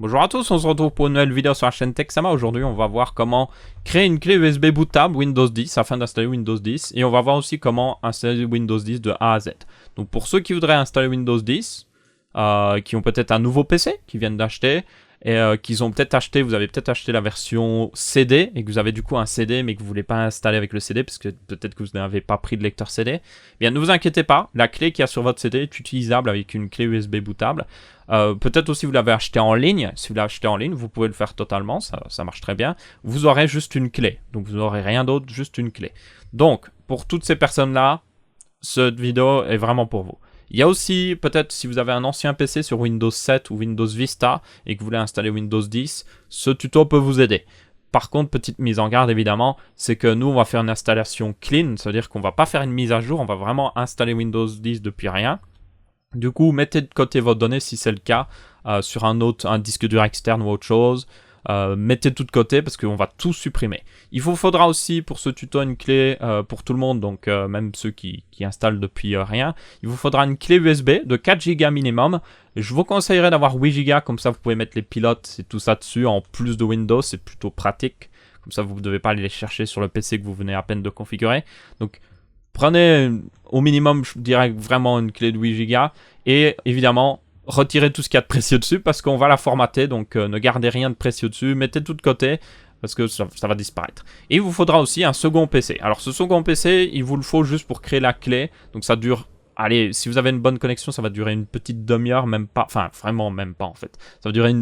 Bonjour à tous, on se retrouve pour une nouvelle vidéo sur la chaîne Texama. Aujourd'hui, on va voir comment créer une clé USB bootable Windows 10 afin d'installer Windows 10. Et on va voir aussi comment installer Windows 10 de A à Z. Donc pour ceux qui voudraient installer Windows 10, qui ont peut-être un nouveau PC, qui viennent d'acheter, et qu'ils ont peut-être acheté, vous avez peut-être acheté la version CD, et que vous avez du coup un CD, mais que vous ne voulez pas installer avec le CD, parce que peut-être que vous n'avez pas pris de lecteur CD, eh bien ne vous inquiétez pas, la clé qu'il y a sur votre CD est utilisable avec une clé USB bootable. Peut-être aussi vous l'avez acheté en ligne. Si vous l'avez acheté en ligne, vous pouvez le faire totalement, ça marche très bien. Vous aurez juste une clé, donc vous n'aurez rien d'autre, juste une clé. Donc pour toutes ces personnes-là, cette vidéo est vraiment pour vous. Il y a aussi, peut-être, si vous avez un ancien PC sur Windows 7 ou Windows Vista et que vous voulez installer Windows 10, ce tuto peut vous aider. Par contre, petite mise en garde évidemment, c'est que nous on va faire une installation clean, c'est-à-dire qu'on va pas faire une mise à jour, on va vraiment installer Windows 10 depuis rien. Du coup, mettez de côté vos données si c'est le cas, sur un disque dur externe ou autre chose. Mettez tout de côté parce qu'on va tout supprimer. Il vous faudra aussi pour ce tuto une clé pour tout le monde, donc même ceux qui installent depuis rien. Il vous faudra une clé USB de 4 Go minimum. Je vous conseillerais d'avoir 8 Go, comme ça vous pouvez mettre les pilotes et tout ça dessus en plus de Windows, c'est plutôt pratique. Comme ça vous ne devez pas aller les chercher sur le PC que vous venez à peine de configurer. Donc prenez au minimum, je dirais vraiment une clé de 8 Go et évidemment retirez tout ce qu'il y a de précieux dessus parce qu'on va la formater, donc ne gardez rien de précieux dessus, mettez tout de côté parce que ça va disparaître. Et il vous faudra aussi un second PC. Alors ce second PC, il vous le faut juste pour créer la clé, donc ça dure, allez, si vous avez une bonne connexion, ça va durer une petite demi-heure, même pas, enfin vraiment même pas en fait. Ça va durer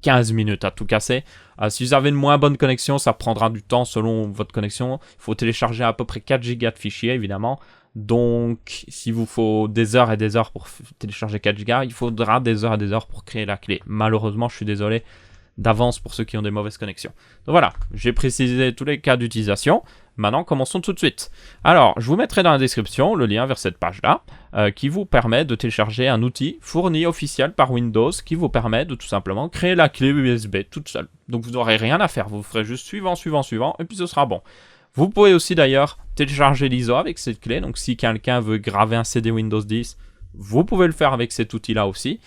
15 minutes à tout casser. Si vous avez une moins bonne connexion, ça prendra du temps selon votre connexion. Il faut télécharger à peu près 4 Go de fichiers évidemment. Donc, s'il vous faut des heures et des heures pour télécharger 4 Go, il faudra des heures et des heures pour créer la clé. Malheureusement, je suis désolé d'avance pour ceux qui ont des mauvaises connexions. Donc voilà, j'ai précisé tous les cas d'utilisation. Maintenant, commençons tout de suite. Alors, je vous mettrai dans la description le lien vers cette page-là, qui vous permet de télécharger un outil fourni officiel par Windows, qui vous permet de tout simplement créer la clé USB toute seule. Donc, vous n'aurez rien à faire, vous ferez juste suivant, et puis ce sera bon. Vous pouvez aussi d'ailleurs télécharger l'ISO avec cette clé, donc si quelqu'un veut graver un CD Windows 10, vous pouvez le faire avec cet outil-là aussi.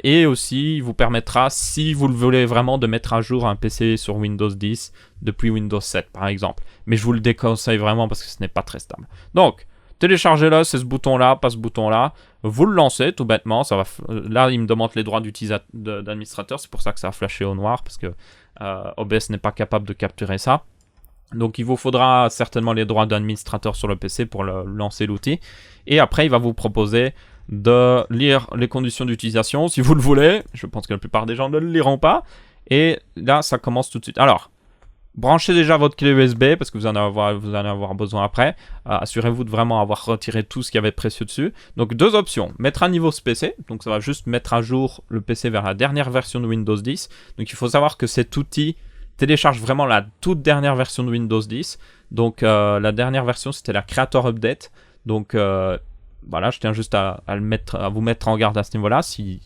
Et aussi, il vous permettra, si vous le voulez vraiment, de mettre à jour un PC sur Windows 10 depuis Windows 7 par exemple. Mais je vous le déconseille vraiment parce que ce n'est pas très stable. Donc, téléchargez-le, c'est ce bouton-là, pas ce bouton-là. Vous le lancez tout bêtement. Ça va là, il me demande les droits d'administrateur, c'est pour ça que ça a flashé au noir, parce que OBS n'est pas capable de capturer ça. Donc il vous faudra certainement les droits d'administrateur sur le PC pour lancer l'outil. Et après, il va vous proposer de lire les conditions d'utilisation si vous le voulez. Je pense que la plupart des gens ne le liront pas. Et là, ça commence tout de suite. Alors, branchez déjà votre clé USB parce que vous en allez avoir besoin après. Assurez-vous de vraiment avoir retiré tout ce qu'il y avait de précieux dessus. Donc deux options. Mettre à niveau ce PC. Donc ça va juste mettre à jour le PC vers la dernière version de Windows 10. Donc il faut savoir que cet outil télécharge vraiment la toute dernière version de Windows 10. Donc la dernière version, c'était la Creator Update. Donc voilà, je tiens juste à vous mettre en garde à ce niveau-là, si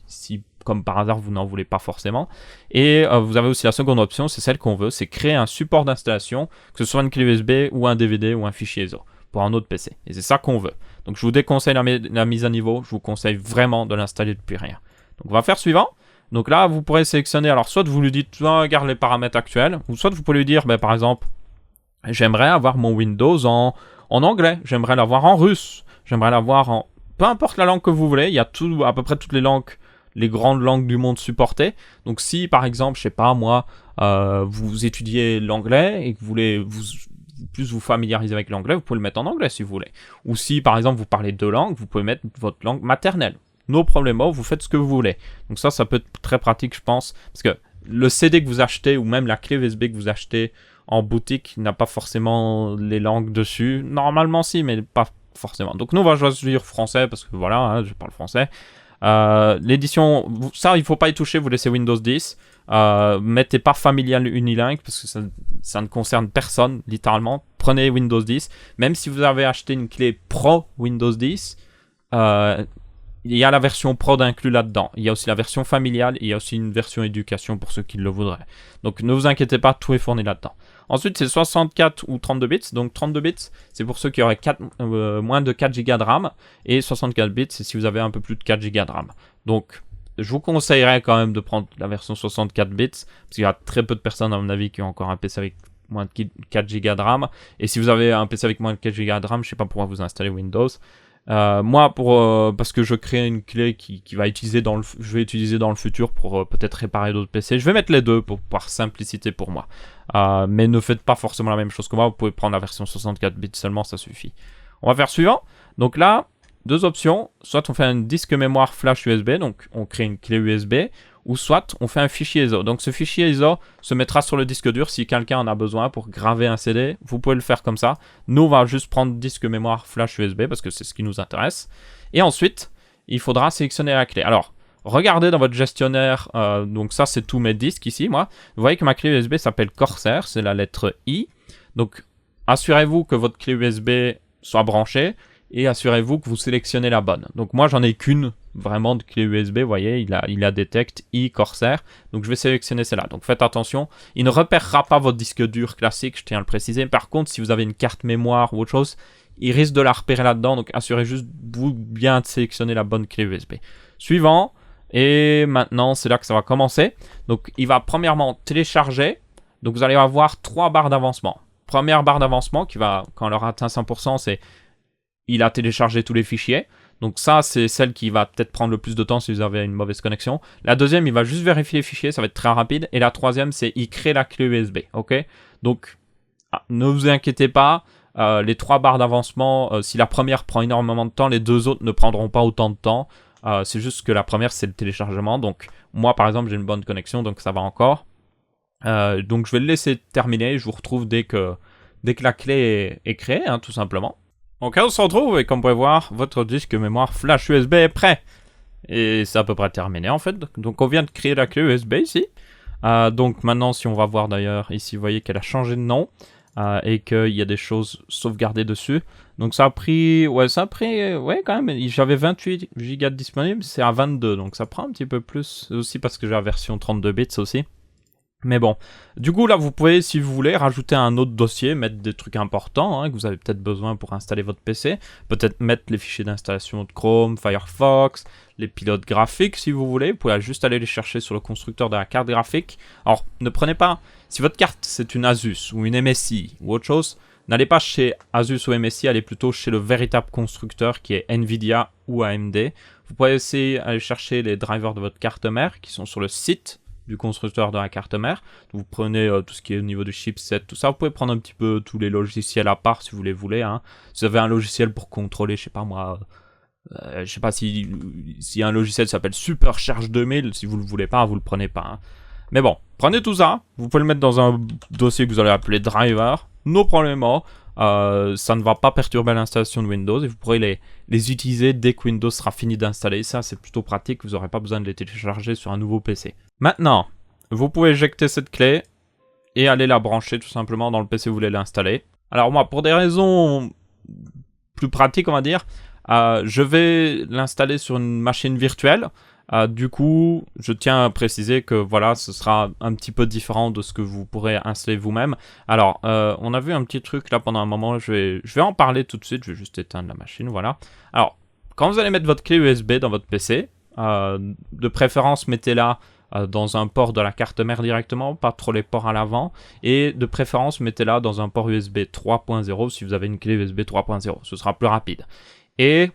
comme par hasard vous n'en voulez pas forcément. Et vous avez aussi la seconde option, c'est celle qu'on veut, c'est créer un support d'installation, que ce soit une clé USB ou un DVD ou un fichier ISO pour un autre PC. Et c'est ça qu'on veut. Donc je vous déconseille la mise à niveau, je vous conseille vraiment de l'installer depuis rien. Donc on va faire suivant. Donc là, vous pourrez sélectionner, alors soit vous lui dites, regarde les paramètres actuels, ou soit vous pouvez lui dire, par exemple, j'aimerais avoir mon Windows en anglais, j'aimerais l'avoir en russe, j'aimerais l'avoir en... Peu importe la langue que vous voulez, il y a à peu près toutes les langues, les grandes langues du monde supportées. Donc si, par exemple, je sais pas moi, vous étudiez l'anglais et que vous voulez plus vous familiariser avec l'anglais, vous pouvez le mettre en anglais si vous voulez. Ou si, par exemple, vous parlez deux langues, vous pouvez mettre votre langue maternelle. No problemo, vous faites ce que vous voulez. Donc ça peut être très pratique, je pense, parce que le CD que vous achetez ou même la clé USB que vous achetez en boutique n'a pas forcément les langues dessus. Normalement si, mais pas forcément. Donc nous on va choisir français parce que voilà, je parle français. L'édition, ça il faut pas y toucher, vous laissez Windows 10. Mettez pas familial unilingue parce que ça ne concerne personne littéralement. Prenez Windows 10. Même si vous avez acheté une clé Pro Windows 10, il y a la version Pro d'inclus là-dedans. Il y a aussi la version familiale et il y a aussi une version éducation pour ceux qui le voudraient. Donc ne vous inquiétez pas, tout est fourni là-dedans. Ensuite, c'est 64 ou 32 bits. Donc 32 bits, c'est pour ceux qui auraient moins de 4 Go de RAM. Et 64 bits, c'est si vous avez un peu plus de 4 Go de RAM. Donc je vous conseillerais quand même de prendre la version 64 bits, parce qu'il y a très peu de personnes, à mon avis, qui ont encore un PC avec moins de 4 Go de RAM. Et si vous avez un PC avec moins de 4 Go de RAM, je sais pas pourquoi vous installez Windows. Moi, parce que je crée une clé qui va utiliser je vais utiliser dans le futur pour peut-être réparer d'autres PC. Je vais mettre les deux par simplicité pour moi. Mais ne faites pas forcément la même chose que moi. Vous pouvez prendre la version 64 bits seulement, ça suffit. On va faire suivant. Donc là, deux options. Soit on fait un disque mémoire flash USB, donc on crée une clé USB, ou soit on fait un fichier ISO. Donc ce fichier ISO se mettra sur le disque dur si quelqu'un en a besoin pour graver un CD. Vous pouvez le faire comme ça. Nous, on va juste prendre disque mémoire flash USB parce que c'est ce qui nous intéresse. Et ensuite, il faudra sélectionner la clé. Alors, regardez dans votre gestionnaire. Donc ça, c'est tous mes disques ici, moi. Vous voyez que ma clé USB s'appelle Corsair. C'est la lettre I. Donc, assurez-vous que votre clé USB soit branchée. Et assurez-vous que vous sélectionnez la bonne. Donc moi, j'en ai qu'une vraiment de clé USB, vous voyez, il a détecte i Corsair. Donc je vais sélectionner celle-là. Donc faites attention, il ne repérera pas votre disque dur classique, je tiens à le préciser. Par contre, si vous avez une carte mémoire ou autre chose, il risque de la repérer là-dedans. Donc assurez juste vous bien de sélectionner la bonne clé USB. Suivant, et maintenant c'est là que ça va commencer. Donc il va premièrement télécharger. Donc vous allez avoir 3 barres d'avancement. Première barre d'avancement qui va, quand elle aura atteint 100%, c'est il a téléchargé tous les fichiers. Donc ça, c'est celle qui va peut-être prendre le plus de temps si vous avez une mauvaise connexion. La deuxième, il va juste vérifier les fichiers, ça va être très rapide. Et la troisième, c'est il crée la clé USB, ok? Donc, ne vous inquiétez pas, les 3 barres d'avancement, si la première prend énormément de temps, les 2 autres ne prendront pas autant de temps. C'est juste que la première, c'est le téléchargement. Donc, moi, par exemple, j'ai une bonne connexion, donc ça va encore. Donc, je vais le laisser terminer. Je vous retrouve dès que la clé est créée, hein, tout simplement. Donc on se retrouve et comme vous pouvez voir, votre disque mémoire flash USB est prêt. Et c'est à peu près terminé en fait. Donc on vient de créer la clé USB ici. Donc maintenant si on va voir d'ailleurs, ici vous voyez qu'elle a changé de nom. Et qu'il y a des choses sauvegardées dessus. Donc ça a pris, ouais quand même, j'avais 28 Go disponibles, c'est à 22. Donc ça prend un petit peu plus, aussi parce que j'ai la version 32 bits aussi. Mais bon, du coup là vous pouvez, si vous voulez, rajouter un autre dossier, mettre des trucs importants que vous avez peut-être besoin pour installer votre PC. Peut-être mettre les fichiers d'installation de Chrome, Firefox, les pilotes graphiques si vous voulez. Vous pouvez juste aller les chercher sur le constructeur de la carte graphique. Alors ne prenez pas, si votre carte c'est une Asus ou une MSI ou autre chose, n'allez pas chez Asus ou MSI, allez plutôt chez le véritable constructeur qui est Nvidia ou AMD. Vous pouvez essayer d'aller chercher les drivers de votre carte mère qui sont sur le site du constructeur de la carte mère. Vous prenez tout ce qui est au niveau du chipset, tout ça. Vous pouvez prendre un petit peu tous les logiciels à part si vous les voulez. Si vous avez un logiciel pour contrôler, je sais pas moi, je sais pas si un logiciel s'appelle Supercharge 2000, si vous le voulez pas, vous le prenez pas. Mais bon, prenez tout ça. Vous pouvez le mettre dans un dossier que vous allez appeler driver. No problème. Ça ne va pas perturber l'installation de Windows et vous pourrez les utiliser dès que Windows sera fini d'installer. Ça, c'est plutôt pratique, vous n'aurez pas besoin de les télécharger sur un nouveau PC. Maintenant, vous pouvez éjecter cette clé et aller la brancher tout simplement dans le PC où vous voulez l'installer. Alors moi, pour des raisons plus pratiques, on va dire, je vais l'installer sur une machine virtuelle. Du coup, je tiens à préciser que voilà, ce sera un petit peu différent de ce que vous pourrez installer vous-même. Alors, on a vu un petit truc là pendant un moment, je vais en parler tout de suite, je vais juste éteindre la machine, voilà. Alors, quand vous allez mettre votre clé USB dans votre PC, de préférence mettez-la dans un port de la carte mère directement, pas trop les ports à l'avant, et de préférence mettez-la dans un port USB 3.0 si vous avez une clé USB 3.0, ce sera plus rapide. Et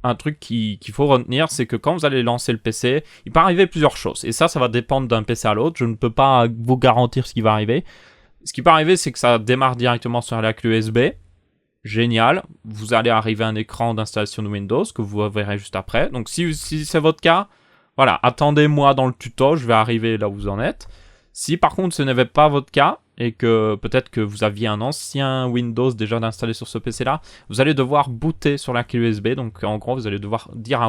un truc qu'il faut retenir, c'est que quand vous allez lancer le PC, il peut arriver plusieurs choses. Et ça va dépendre d'un PC à l'autre. Je ne peux pas vous garantir ce qui va arriver. Ce qui peut arriver, c'est que ça démarre directement sur la clé USB. Génial. Vous allez arriver à un écran d'installation de Windows que vous verrez juste après. Donc si c'est votre cas, voilà, attendez-moi dans le tuto, je vais arriver là où vous en êtes. Si par contre ce n'est pas votre cas, et que peut-être que vous aviez un ancien Windows déjà installé sur ce PC-là, vous allez devoir booter sur la clé USB. Donc en gros, vous allez devoir dire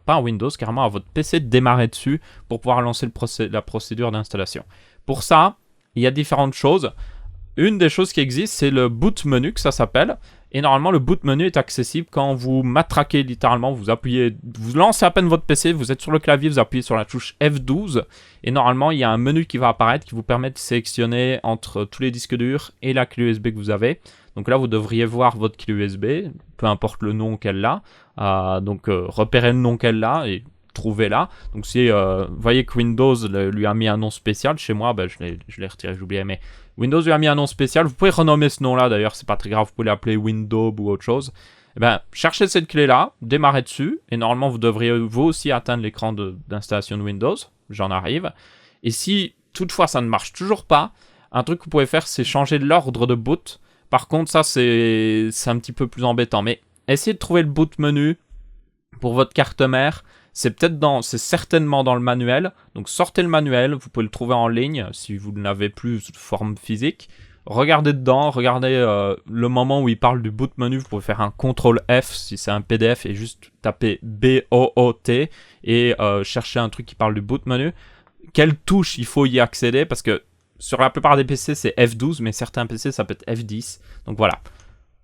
pas à Windows, carrément à votre PC de démarrer dessus pour pouvoir lancer la procédure d'installation. Pour ça, il y a différentes choses. Une des choses qui existe, c'est le boot menu, que ça s'appelle. Et normalement, le boot menu est accessible quand vous matraquez littéralement, vous lancez à peine votre PC, vous êtes sur le clavier, vous appuyez sur la touche F12. Et normalement, il y a un menu qui va apparaître qui vous permet de sélectionner entre tous les disques durs et la clé USB que vous avez. Donc là, vous devriez voir votre clé USB, peu importe le nom qu'elle a. Donc repérez le nom qu'elle a et trouver là. Donc si vous voyez que Windows lui a mis un nom spécial, chez moi, ben, je l'ai retiré, j'oubliais, mais Windows lui a mis un nom spécial. Vous pouvez renommer ce nom là d'ailleurs, c'est pas très grave, vous pouvez l'appeler Windows ou autre chose. Et ben, cherchez cette clé là, démarrez dessus, et normalement vous devriez vous aussi atteindre l'écran d'installation de Windows. J'en arrive. Et si toutefois ça ne marche toujours pas, un truc que vous pouvez faire, c'est changer l'ordre de boot. Par contre, ça c'est un petit peu plus embêtant, mais essayez de trouver le boot menu pour votre carte mère. C'est certainement dans le manuel. Donc sortez le manuel, vous pouvez le trouver en ligne si vous ne l'avez plus sous forme physique. Regardez dedans, regardez le moment où il parle du boot menu. Vous pouvez faire un CTRL F si c'est un PDF et juste taper B-O-O-T et chercher un truc qui parle du boot menu. Quelle touche il faut y accéder, parce que sur la plupart des PC c'est F12, mais certains PC ça peut être F10. Donc voilà.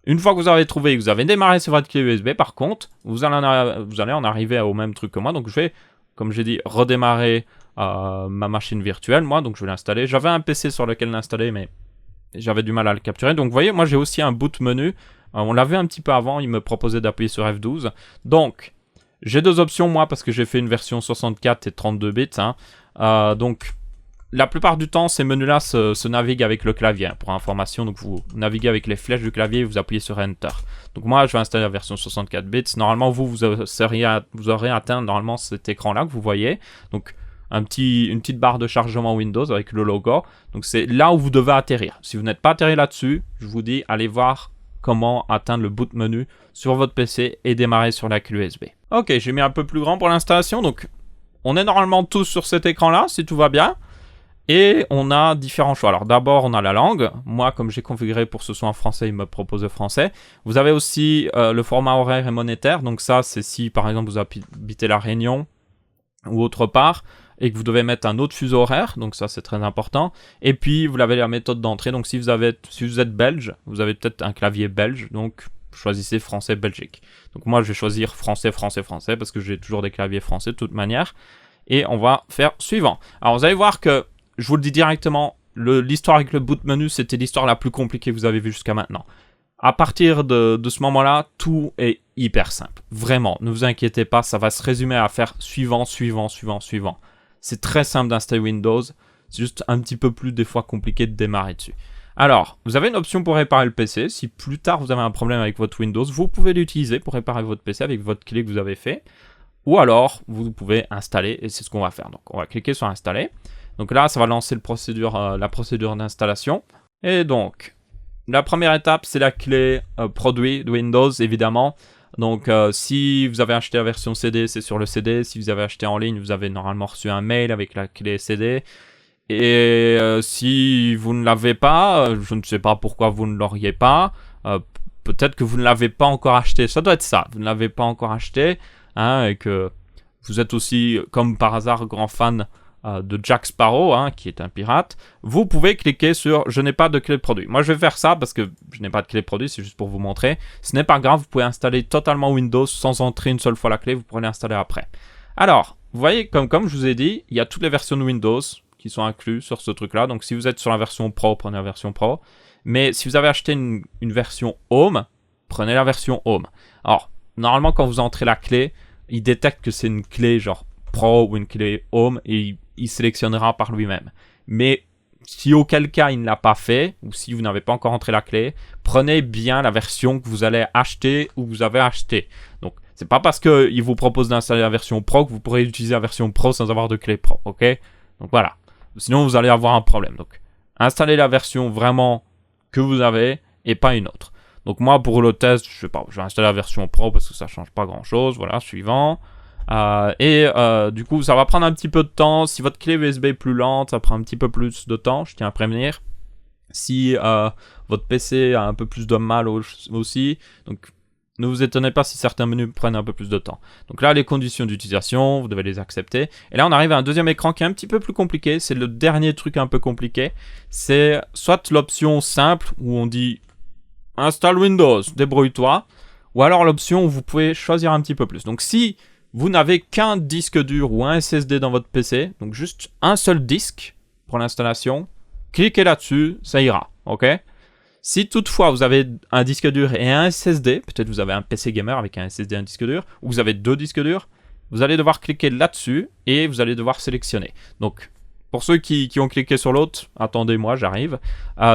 Une fois que vous avez trouvé et que vous avez démarré sur votre clé USB, par contre, vous allez en arriver au même truc que moi. Donc je vais, comme j'ai dit, redémarrer ma machine virtuelle, moi. Donc je vais l'installer. J'avais un PC sur lequel l'installer, mais j'avais du mal à le capturer. Donc vous voyez, moi j'ai aussi un boot menu. On l'avait un petit peu avant, il me proposait d'appuyer sur F12. Donc, j'ai deux options, moi, parce que j'ai fait une version 64 et 32 bits. Donc, la plupart du temps, ces menus-là se naviguent avec le clavier, pour information. Donc, vous naviguez avec les flèches du clavier et vous appuyez sur Enter. Donc, moi, je vais installer la version 64 bits. Normalement, vous aurez atteint normalement cet écran-là que vous voyez. Donc, une petite barre de chargement Windows avec le logo. Donc, c'est là où vous devez atterrir. Si vous n'êtes pas atterri là-dessus, je vous dis, allez voir comment atteindre le boot menu sur votre PC et démarrer sur la clé USB. Ok, j'ai mis un peu plus grand pour l'installation. Donc, on est normalement tous sur cet écran-là, si tout va bien. Et on a différents choix. Alors d'abord, on a la langue. Moi, comme j'ai configuré pour que ce soit en français, il me propose le français. Vous avez aussi le format horaire et monétaire. Donc ça, c'est si, par exemple, vous habitez La Réunion ou autre part et que vous devez mettre un autre fuseau horaire. Donc ça, c'est très important. Et puis, vous avez la méthode d'entrée. Donc si vous êtes belge, vous avez peut-être un clavier belge. Donc, choisissez français Belgique. Donc moi, je vais choisir français parce que j'ai toujours des claviers français de toute manière. Et on va faire suivant. Alors, vous allez voir que je vous le dis directement, l'histoire avec le boot menu, c'était l'histoire la plus compliquée que vous avez vue jusqu'à maintenant. À partir de ce moment-là, tout est hyper simple. Vraiment, ne vous inquiétez pas, ça va se résumer à faire suivant. C'est très simple d'installer Windows, c'est juste un petit peu plus des fois compliqué de démarrer dessus. Alors, vous avez une option pour réparer le PC. Si plus tard vous avez un problème avec votre Windows, vous pouvez l'utiliser pour réparer votre PC avec votre clé que vous avez fait. Ou alors, vous pouvez installer, et c'est ce qu'on va faire. Donc, on va cliquer sur installer. Donc là, ça va lancer la procédure d'installation. Et donc, la première étape, c'est la clé produit de Windows, évidemment. Donc, si vous avez acheté la version CD, c'est sur le CD. Si vous avez acheté en ligne, vous avez normalement reçu un mail avec la clé CD. Et si vous ne l'avez pas, je ne sais pas pourquoi vous ne l'auriez pas. Peut-être que vous ne l'avez pas encore acheté. Ça doit être ça. Vous ne l'avez pas encore acheté. Et que vous êtes aussi, comme par hasard, grand fan de Jack Sparrow, qui est un pirate, vous pouvez cliquer sur « Je n'ai pas de clé de produit ». Moi, je vais faire ça parce que je n'ai pas de clé de produit, c'est juste pour vous montrer. Ce n'est pas grave, vous pouvez installer totalement Windows sans entrer une seule fois la clé, vous pourrez l'installer après. Alors, vous voyez, comme je vous ai dit, il y a toutes les versions de Windows qui sont incluses sur ce truc-là. Donc, si vous êtes sur la version Pro, prenez la version Pro. Mais si vous avez acheté une version Home, prenez la version Home. Alors, normalement, quand vous entrez la clé, il détecte que c'est une clé genre Pro ou une clé Home et il sélectionnera par lui-même. Mais si auquel cas il ne l'a pas fait, ou si vous n'avez pas encore entré la clé, prenez bien la version que vous allez acheter ou que vous avez acheté. Donc, c'est pas parce qu'il vous propose d'installer la version Pro que vous pourrez utiliser la version Pro sans avoir de clé Pro, ok? Donc voilà. Sinon, vous allez avoir un problème. Donc, installez la version vraiment que vous avez et pas une autre. Donc moi, pour le test, je sais pas, je vais installer la version Pro parce que ça change pas grand-chose. Voilà, suivant. Du coup, ça va prendre un petit peu de temps. Si votre clé USB est plus lente, ça prend un petit peu plus de temps, je tiens à prévenir. Si votre PC a un peu plus de mal aussi, donc ne vous étonnez pas si certains menus prennent un peu plus de temps. Donc là, les conditions d'utilisation, vous devez les accepter. Et là, on arrive à un deuxième écran qui est un petit peu plus compliqué. C'est le dernier truc un peu compliqué. C'est soit l'option simple où on dit « Installe Windows, débrouille-toi », ou alors l'option où vous pouvez choisir un petit peu plus. Donc si vous n'avez qu'un disque dur ou un SSD dans votre PC, donc juste un seul disque pour l'installation, cliquez là-dessus, ça ira, ok? Si toutefois vous avez un disque dur et un SSD, peut-être vous avez un PC gamer avec un SSD et un disque dur, ou vous avez deux disques durs, vous allez devoir cliquer là-dessus et vous allez devoir sélectionner. Donc, pour ceux qui ont cliqué sur l'autre, attendez-moi, j'arrive.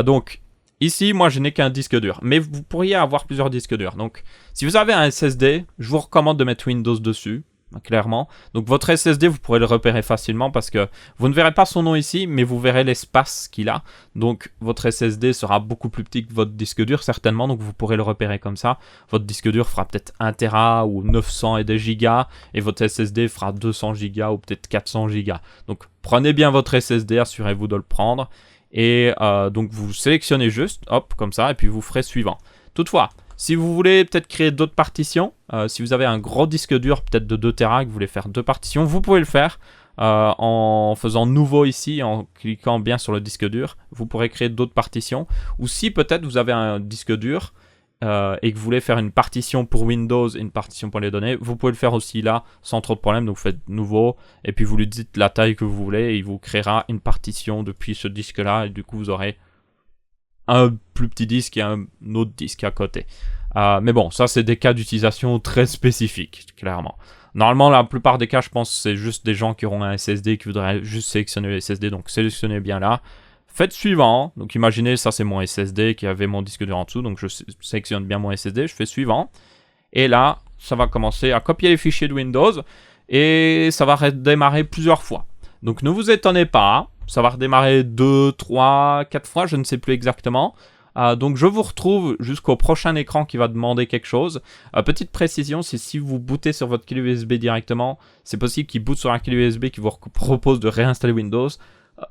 Donc, ici, moi, je n'ai qu'un disque dur. Mais vous pourriez avoir plusieurs disques durs. Donc, si vous avez un SSD, je vous recommande de mettre Windows dessus, clairement. Donc, votre SSD, vous pourrez le repérer facilement parce que vous ne verrez pas son nom ici, mais vous verrez l'espace qu'il a. Donc, votre SSD sera beaucoup plus petit que votre disque dur, certainement. Donc, vous pourrez le repérer comme ça. Votre disque dur fera peut-être 1 Tera ou 900 et des gigas. Et votre SSD fera 200 gigas ou peut-être 400 gigas. Donc, prenez bien votre SSD, assurez-vous de le prendre. Et donc, vous sélectionnez juste, hop, comme ça, et puis vous ferez suivant. Toutefois, si vous voulez peut-être créer d'autres partitions, si vous avez un gros disque dur, peut-être de 2 Tera, et que vous voulez faire 2 partitions, vous pouvez le faire en faisant nouveau ici, en cliquant bien sur le disque dur. Vous pourrez créer d'autres partitions. Ou si peut-être vous avez un disque dur et que vous voulez faire une partition pour Windows et une partition pour les données, vous pouvez le faire aussi là, sans trop de problème. Donc vous faites nouveau, et puis vous lui dites la taille que vous voulez, et il vous créera une partition depuis ce disque-là, et du coup vous aurez un plus petit disque et un autre disque à côté. Mais bon, ça c'est des cas d'utilisation très spécifiques, clairement. Normalement, la plupart des cas, je pense, c'est juste des gens qui auront un SSD qui voudraient juste sélectionner le SSD, donc sélectionnez bien là. Faites suivant, donc imaginez, ça c'est mon SSD qui avait mon disque dur en dessous, donc je sélectionne bien mon SSD, je fais suivant. Et là, ça va commencer à copier les fichiers de Windows, et ça va redémarrer plusieurs fois. Donc ne vous étonnez pas, ça va redémarrer 2, 3, 4 fois, je ne sais plus exactement. Donc je vous retrouve jusqu'au prochain écran qui va demander quelque chose. Petite précision, c'est si vous bootez sur votre clé USB directement, c'est possible qu'il boot sur un clé USB qui vous propose de réinstaller Windows.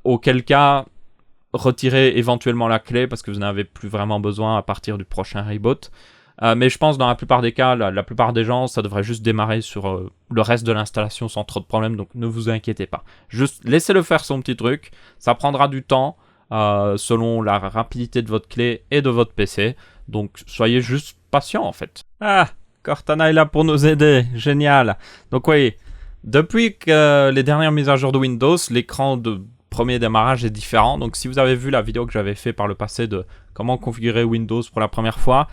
Auquel cas, retirez éventuellement la clé parce que vous n'en avez plus vraiment besoin à partir du prochain reboot. Mais je pense dans la plupart des cas, la plupart des gens, ça devrait juste démarrer sur le reste de l'installation sans trop de problèmes, donc ne vous inquiétez pas. Juste laissez-le faire son petit truc, ça prendra du temps selon la rapidité de votre clé et de votre PC, donc soyez juste patient en fait. Ah, Cortana est là pour nous aider, génial. Donc oui, depuis que les dernières mises à jour de Windows, l'écran de premier démarrage est différent, donc si vous avez vu la vidéo que j'avais fait par le passé de comment configurer Windows pour la première fois,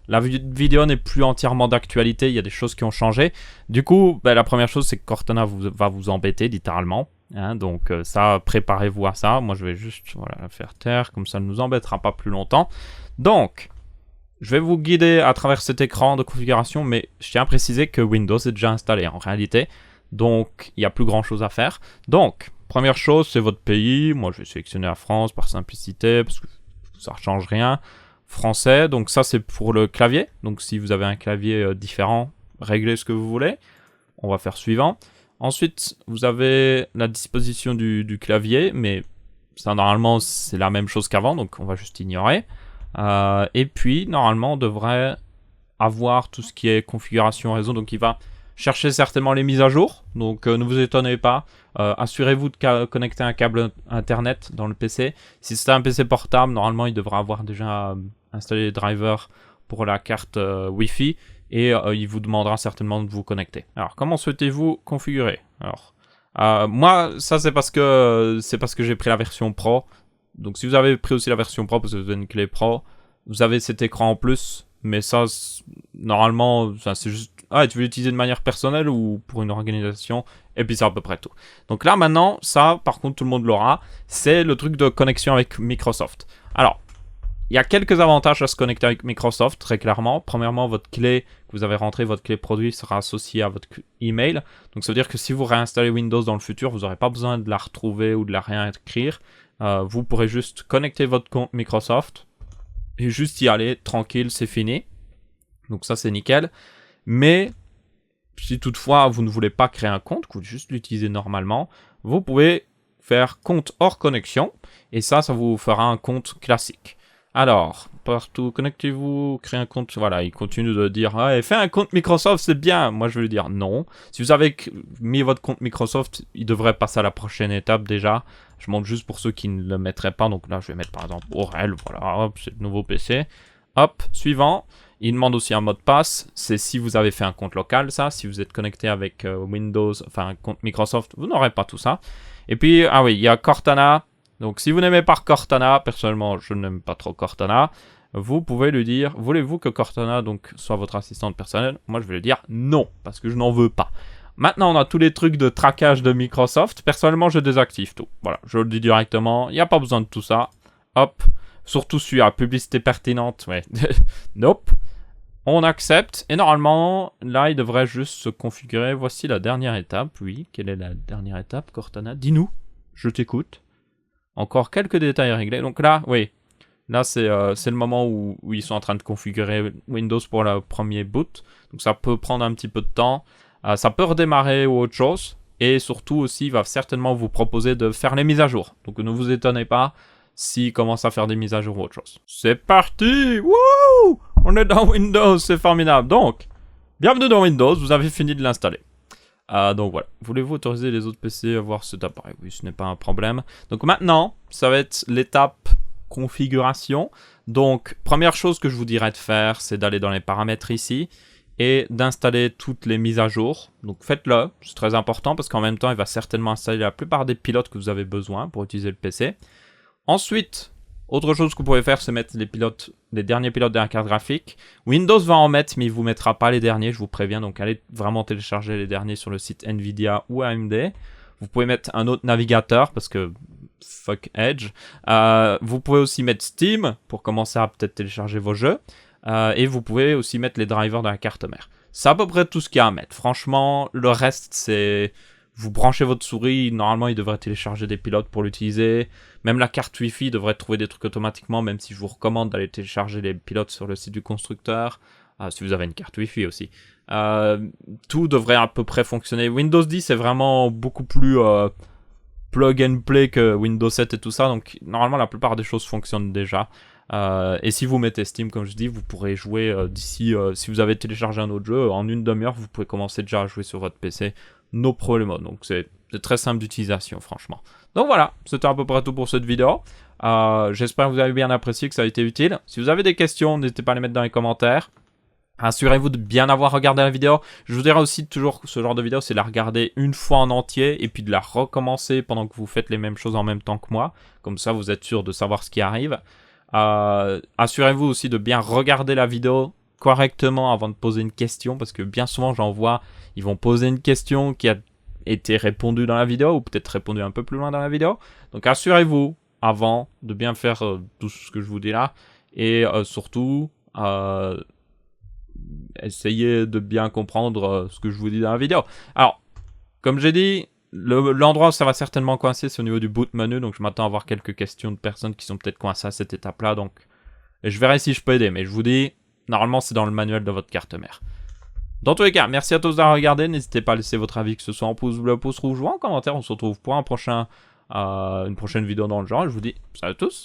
la vidéo n'est plus entièrement d'actualité, il y a des choses qui ont changé. Du coup, la première chose, c'est que Cortana va vous embêter, littéralement. Hein, donc ça, préparez-vous à ça. Moi, je vais juste la faire taire, comme ça ne nous embêtera pas plus longtemps. Donc, je vais vous guider à travers cet écran de configuration, mais je tiens à préciser que Windows est déjà installé en réalité. Donc, il n'y a plus grand-chose à faire. Donc, première chose, c'est votre pays. Moi, je vais sélectionner la France par simplicité, parce que ça ne change rien. Français, donc ça c'est pour le clavier. Donc si vous avez un clavier différent, réglez ce que vous voulez. On va faire suivant. Ensuite, vous avez la disposition du clavier, mais ça normalement c'est la même chose qu'avant, donc on va juste ignorer. Et puis normalement on devrait avoir tout ce qui est configuration réseau, donc il va chercher certainement les mises à jour, donc ne vous étonnez pas. Assurez-vous de connecter un câble internet dans le PC. Si c'est un PC portable, normalement il devra avoir déjà installé les drivers pour la carte Wi-Fi et il vous demandera certainement de vous connecter. Alors comment souhaitez-vous configurer? Alors moi ça c'est parce que j'ai pris la version Pro. Donc si vous avez pris aussi la version Pro parce que vous avez une clé Pro, vous avez cet écran en plus. Mais ça, normalement, c'est juste... Ah, tu veux l'utiliser de manière personnelle ou pour une organisation? Et puis c'est à peu près tout. Donc là, maintenant, ça, par contre, tout le monde l'aura. C'est le truc de connexion avec Microsoft. Alors, il y a quelques avantages à se connecter avec Microsoft, très clairement. Premièrement, votre clé que vous avez rentrée, votre clé produit sera associée à votre email. Donc ça veut dire que si vous réinstallez Windows dans le futur, vous n'aurez pas besoin de la retrouver ou de la réécrire. Vous pourrez juste connecter votre compte Microsoft et juste y aller, tranquille, c'est fini. Donc ça, c'est nickel. Mais si toutefois, vous ne voulez pas créer un compte, que vous juste l'utilisez normalement, vous pouvez faire compte hors connexion. Et ça vous fera un compte classique. Alors, partout, connectez-vous, créez un compte. Voilà, il continue de dire « fais un compte Microsoft, c'est bien !» Moi, je vais lui dire non. Si vous avez mis votre compte Microsoft, il devrait passer à la prochaine étape déjà. Je montre juste pour ceux qui ne le mettraient pas. Donc là, je vais mettre par exemple Aurel. Voilà, hop, c'est le nouveau PC. Hop, suivant. Il demande aussi un mot de passe. C'est si vous avez fait un compte local, ça. Si vous êtes connecté avec Windows, enfin un compte Microsoft, vous n'aurez pas tout ça. Et puis, ah oui, il y a Cortana. Donc si vous n'aimez pas Cortana, personnellement, je n'aime pas trop Cortana. Vous pouvez lui dire, voulez-vous que Cortana donc soit votre assistante personnelle? Moi, je vais lui dire non, parce que je n'en veux pas. Maintenant, on a tous les trucs de traquage de Microsoft. Personnellement, je désactive tout. Voilà, je le dis directement. Il n'y a pas besoin de tout ça. Hop. Surtout celui à publicité pertinente. Ouais. Nope. On accepte. Et normalement, là, il devrait juste se configurer. Voici la dernière étape. Oui, quelle est la dernière étape, Cortana? Dis-nous. Je t'écoute. Encore quelques détails à régler. Donc là, oui. Là, c'est le moment où ils sont en train de configurer Windows pour le premier boot. Donc ça peut prendre un petit peu de temps. Ça peut redémarrer ou autre chose. Et surtout aussi, il va certainement vous proposer de faire les mises à jour. Donc ne vous étonnez pas s'il commence à faire des mises à jour ou autre chose. C'est parti! Wouh! On est dans Windows, c'est formidable. Donc, bienvenue dans Windows, vous avez fini de l'installer. Donc voilà. Voulez-vous autoriser les autres PC à voir cet appareil? Oui, ce n'est pas un problème. Donc maintenant, ça va être l'étape configuration. Donc, première chose que je vous dirais de faire, c'est d'aller dans les paramètres ici et d'installer toutes les mises à jour. Donc faites-le, c'est très important parce qu'en même temps, il va certainement installer la plupart des pilotes que vous avez besoin pour utiliser le PC. Ensuite, autre chose que vous pouvez faire, c'est mettre les derniers pilotes de la carte graphique. Windows va en mettre, mais il ne vous mettra pas les derniers, je vous préviens. Donc allez vraiment télécharger les derniers sur le site Nvidia ou AMD. Vous pouvez mettre un autre navigateur parce que fuck Edge. Vous pouvez aussi mettre Steam pour commencer à peut-être télécharger vos jeux. Et vous pouvez aussi mettre les drivers de la carte mère. C'est à peu près tout ce qu'il y a à mettre. Franchement, le reste, c'est... Vous branchez votre souris, normalement, il devrait télécharger des pilotes pour l'utiliser. Même la carte Wi-Fi devrait trouver des trucs automatiquement, même si je vous recommande d'aller télécharger les pilotes sur le site du constructeur. Si vous avez une carte Wi-Fi aussi. Tout devrait à peu près fonctionner. Windows 10 est vraiment beaucoup plus plug and play que Windows 7 et tout ça. Donc, normalement, la plupart des choses fonctionnent déjà. Et si vous mettez Steam, comme je dis, vous pourrez jouer d'ici, si vous avez téléchargé un autre jeu, en une demi-heure, vous pouvez commencer déjà à jouer sur votre PC, no problème. Donc c'est très simple d'utilisation, franchement. Donc voilà, c'était à peu près tout pour cette vidéo. J'espère que vous avez bien apprécié, que ça a été utile. Si vous avez des questions, n'hésitez pas à les mettre dans les commentaires. Assurez-vous de bien avoir regardé la vidéo. Je vous dirais aussi toujours que ce genre de vidéo, c'est la regarder une fois en entier et puis de la recommencer pendant que vous faites les mêmes choses en même temps que moi. Comme ça, vous êtes sûr de savoir ce qui arrive. Assurez-vous aussi de bien regarder la vidéo correctement avant de poser une question, parce que bien souvent j'en vois, ils vont poser une question qui a été répondue dans la vidéo, ou peut-être répondue un peu plus loin dans la vidéo. Donc assurez-vous avant de bien faire tout ce que je vous dis là, et surtout essayez de bien comprendre ce que je vous dis dans la vidéo. Alors, comme j'ai dit, l'endroit où ça va certainement coincer, c'est au niveau du boot menu, donc je m'attends à avoir quelques questions de personnes qui sont peut-être coincées à cette étape-là, donc et je verrai si je peux aider, mais je vous dis, normalement c'est dans le manuel de votre carte mère. Dans tous les cas, merci à tous d'avoir regardé, n'hésitez pas à laisser votre avis, que ce soit en pouce bleu, pouce rouge ou en commentaire, on se retrouve pour une prochaine vidéo dans le genre, et je vous dis salut à tous.